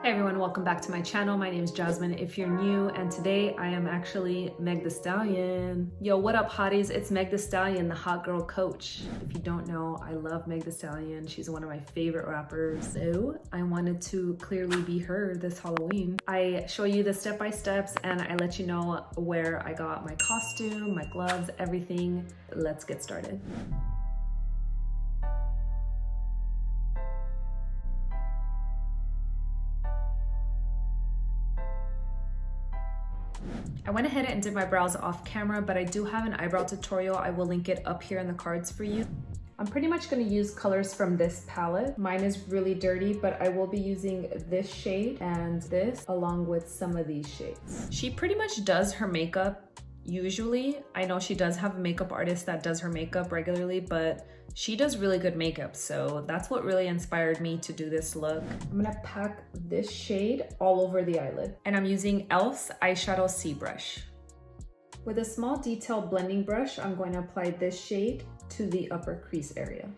Hey everyone, welcome back to my channel. My name is Jasmine if you're new, and today I am actually Meg Thee Stallion. Yo, what up hotties? It's Meg Thee Stallion, the hot girl coach. If you don't know, I love Meg Thee Stallion. She's one of my favorite rappers. So I wanted to clearly be her this Halloween. I show you the step-by-steps and I let you know where I got my costume, my gloves, everything. Let's get started. I went ahead and did my brows off camera, but I do have an eyebrow tutorial. I will link it up here in the cards for you. I'm pretty much going to use colors from this palette. Mine is really dirty, but I will be using this shade and this along with some of these shades. She pretty much does her makeup usually. I know she does have a makeup artist that does her makeup regularly, but she does really good makeup. So that's what really inspired me to do this look. I'm gonna pack this shade all over the eyelid. And I'm using e.l.f.'s eyeshadow C brush. With a small detail blending brush, I'm going to apply this shade to the upper crease area.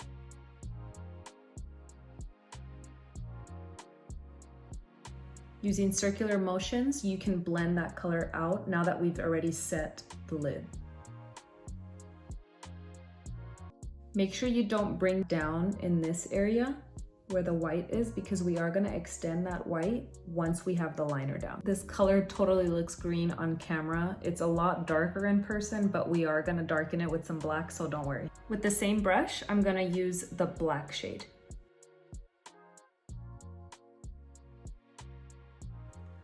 Using circular motions, you can blend that color out now that we've already set the lid. Make sure you don't bring down in this area where the white is, because we are gonna extend that white once we have the liner down. This color totally looks green on camera. It's a lot darker in person, but we are gonna darken it with some black, so don't worry. With the same brush, I'm gonna use the black shade.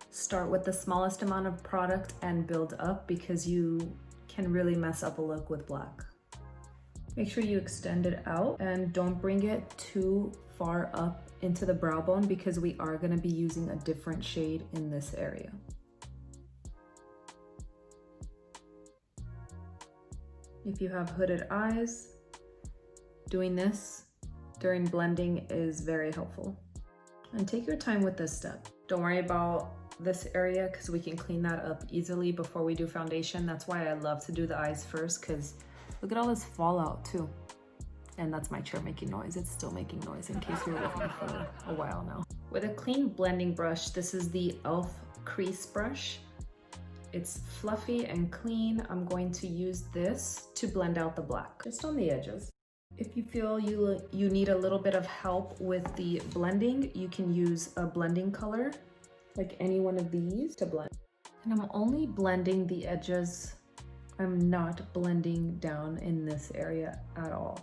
Start with the smallest amount of product and build up, because you can really mess up a look with black. Make sure you extend it out and don't bring it too far up into the brow bone, because we are going to be using a different shade in this area. If you have hooded eyes, doing this during blending is very helpful. And take your time with this step. Don't worry about this area, because we can clean that up easily before we do foundation. That's why I love to do the eyes first, because look at all this fallout too. And that's my chair making noise. It's still making noise, in case you were with me for a while now. With a clean blending brush, this is the e.l.f. Crease brush. It's fluffy and clean. I'm going to use this to blend out the black, just on the edges. If you feel you need a little bit of help with the blending, you can use a blending color, like any one of these, to blend. And I'm only blending the edges. I'm not blending down in this area at all,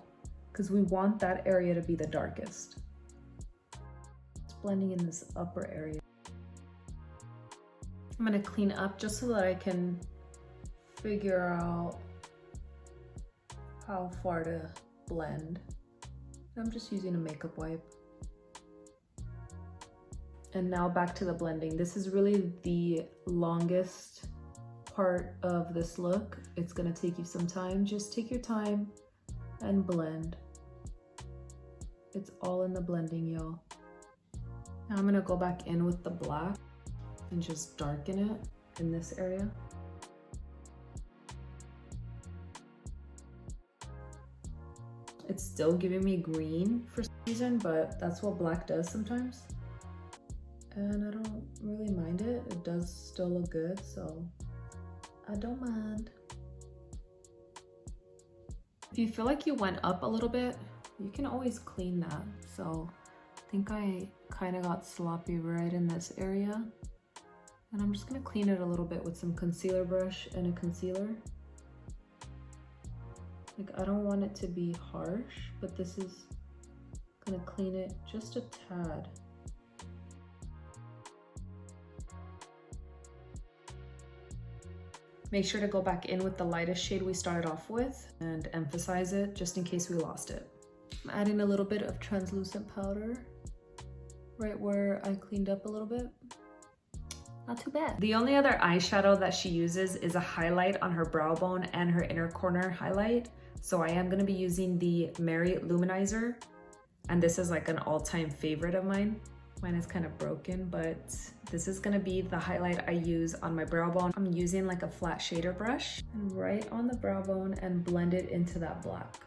because we want that area to be the darkest. Just blending in this upper area. I'm gonna clean up just so that I can figure out how far to blend. I'm just using a makeup wipe. And now back to the blending. This is really the longest part of this look. It's gonna take you some time. Just take your time and blend. It's all in the blending, y'all. Now I'm gonna go back in with the black and just darken it in this area. It's still giving me green for some reason, but that's what black does sometimes. And I don't really mind it. It does still look good, so I don't mind. If you feel like you went up a little bit, you can always clean that. So I think I kind of got sloppy right in this area. And I'm just gonna clean it a little bit with some concealer brush and a concealer. Like, I don't want it to be harsh, but this is gonna clean it just a tad. Make sure to go back in with the lightest shade we started off with and emphasize it just in case we lost it. I'm adding a little bit of translucent powder right where I cleaned up a little bit. Not too bad. The only other eyeshadow that she uses is a highlight on her brow bone and her inner corner highlight. So I am gonna be using the Mary Luminizer, and this is like an all-time favorite of mine. Mine is kind of broken, but this is gonna be the highlight I use on my brow bone. I'm using like a flat shader brush and right on the brow bone and blend it into that black.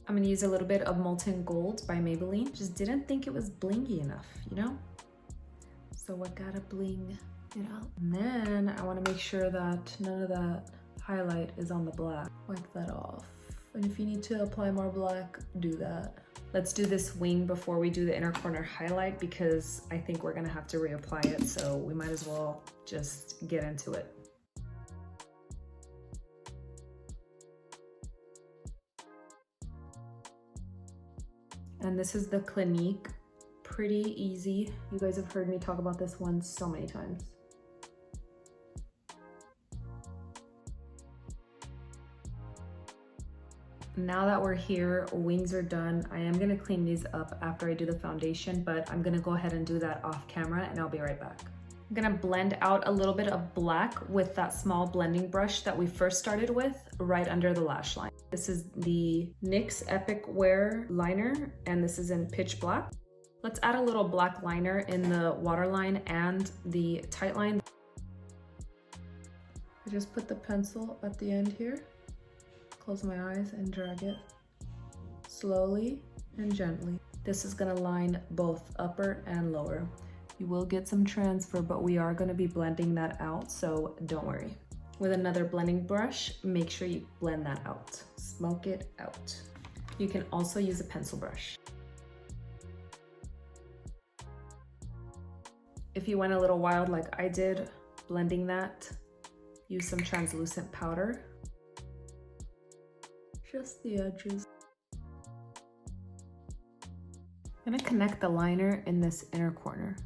I'm gonna use a little bit of Molten Gold by Maybelline. Just didn't think it was blingy enough, you know? So I gotta bling it out. And then I wanna make sure that none of that highlight is on the black. Wipe that off. And if you need to apply more black, do that. Let's do this wing before we do the inner corner highlight because I think we're gonna have to reapply it, so we might as well just get into it. And this is the Clinique. Pretty easy. You guys have heard me talk about this one so many times. Now that we're here, wings are done. I am gonna clean these up after I do the foundation, but I'm gonna go ahead and do that off camera and I'll be right back. I'm gonna blend out a little bit of black with that small blending brush that we first started with right under the lash line. This is the NYX Epic Wear liner and this is in pitch black. Let's add a little black liner in the waterline and the tight line. I just put the pencil at the end here. Close my eyes and drag it slowly and gently. This is gonna line both upper and lower. You will get some transfer, but we are gonna be blending that out, so don't worry. With another blending brush, make sure you blend that out. Smoke it out. You can also use a pencil brush. If you went a little wild like I did, blending that, use some translucent powder. Just the edges. I'm gonna connect the liner in this inner corner.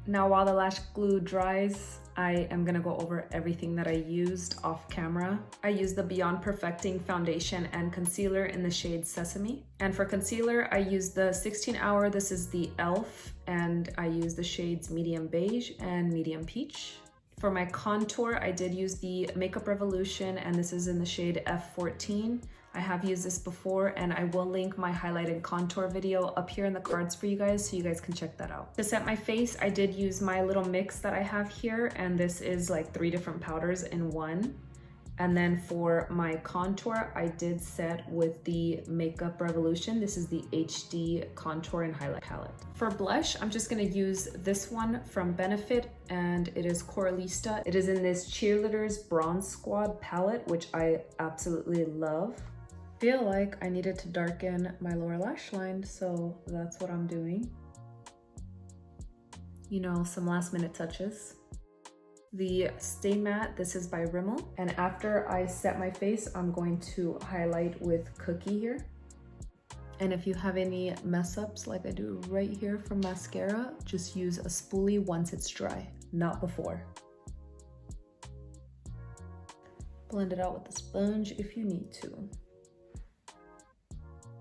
Now while the lash glue dries, I am gonna go over everything that I used off camera. I used the Beyond Perfecting foundation and concealer in the shade Sesame. And for concealer, I used the 16 Hour, this is the e.l.f. and I used the shades Medium Beige and Medium Peach. For my contour, I did use the Makeup Revolution and this is in the shade F14. I have used this before and I will link my highlighted contour video up here in the cards for you guys so you guys can check that out. To set my face, I did use my little mix that I have here and this is like 3 different powders in one. And then for my contour, I did set with the Makeup Revolution. This is the HD Contour and Highlight Palette. For blush, I'm just gonna use this one from Benefit and it is Coralista. It is in this Cheerleaders Bronze Squad palette, which I absolutely love. I feel like I needed to darken my lower lash line, so that's what I'm doing. You know, some last minute touches. The Stay Matte, this is by Rimmel. And after I set my face, I'm going to highlight with Cookie here. And if you have any mess ups like I do right here from mascara, just use a spoolie once it's dry, not before. Blend it out with a sponge if you need to.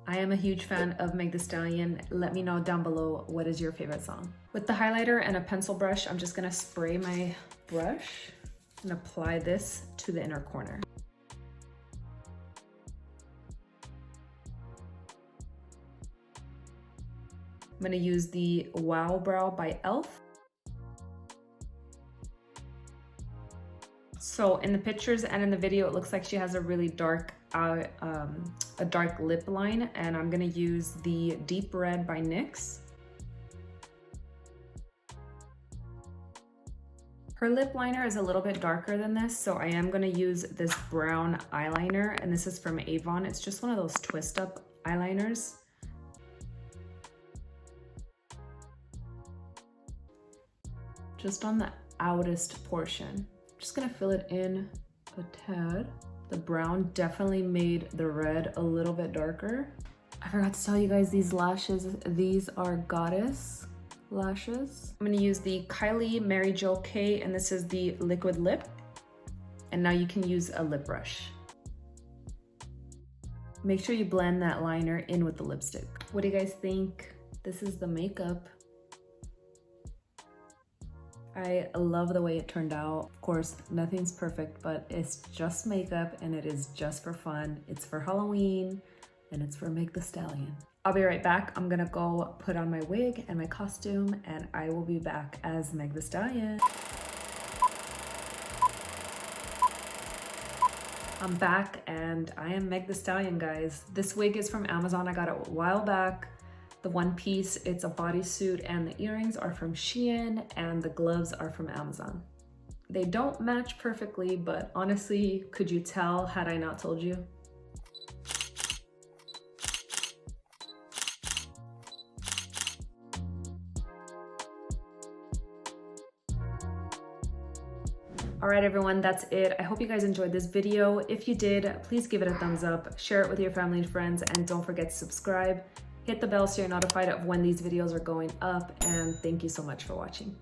I am a huge fan of Meg Thee Stallion. Let me know down below what is your favorite song. With the highlighter and a pencil brush, I'm just gonna spray my brush and apply this to the inner corner. I'm gonna use the Wow Brow by e.l.f. So in the pictures and in the video, it looks like she has a really dark lip line, and I'm gonna use the Deep Red by NYX. Her lip liner is a little bit darker than this, so I am gonna use this brown eyeliner, and this is from Avon. It's just one of those twist up eyeliners. Just on the outest portion. Just gonna fill it in a tad. The brown definitely made the red a little bit darker. I forgot to tell you guys these lashes. These are Goddess lashes. I'm gonna use the Kylie Mary Jo K, and this is the Liquid Lip. And now you can use a lip brush. Make sure you blend that liner in with the lipstick. What do you guys think? This is the makeup. I love the way it turned out. Of course, nothing's perfect, but it's just makeup and it is just for fun. It's for Halloween and it's for Meg Thee Stallion. I'll be right back. I'm gonna go put on my wig and my costume, and I will be back as Meg the Stallion. I'm back and I am Meg the Stallion, guys. This wig is from Amazon. I got it a while back. The one piece, it's a bodysuit, and the earrings are from Shein, and the gloves are from Amazon. They don't match perfectly, but honestly, could you tell had I not told you? All right, everyone, that's it. I hope you guys enjoyed this video. If you did, please give it a thumbs up, share it with your family and friends, and don't forget to subscribe. Hit the bell so you're notified of when these videos are going up, and thank you so much for watching.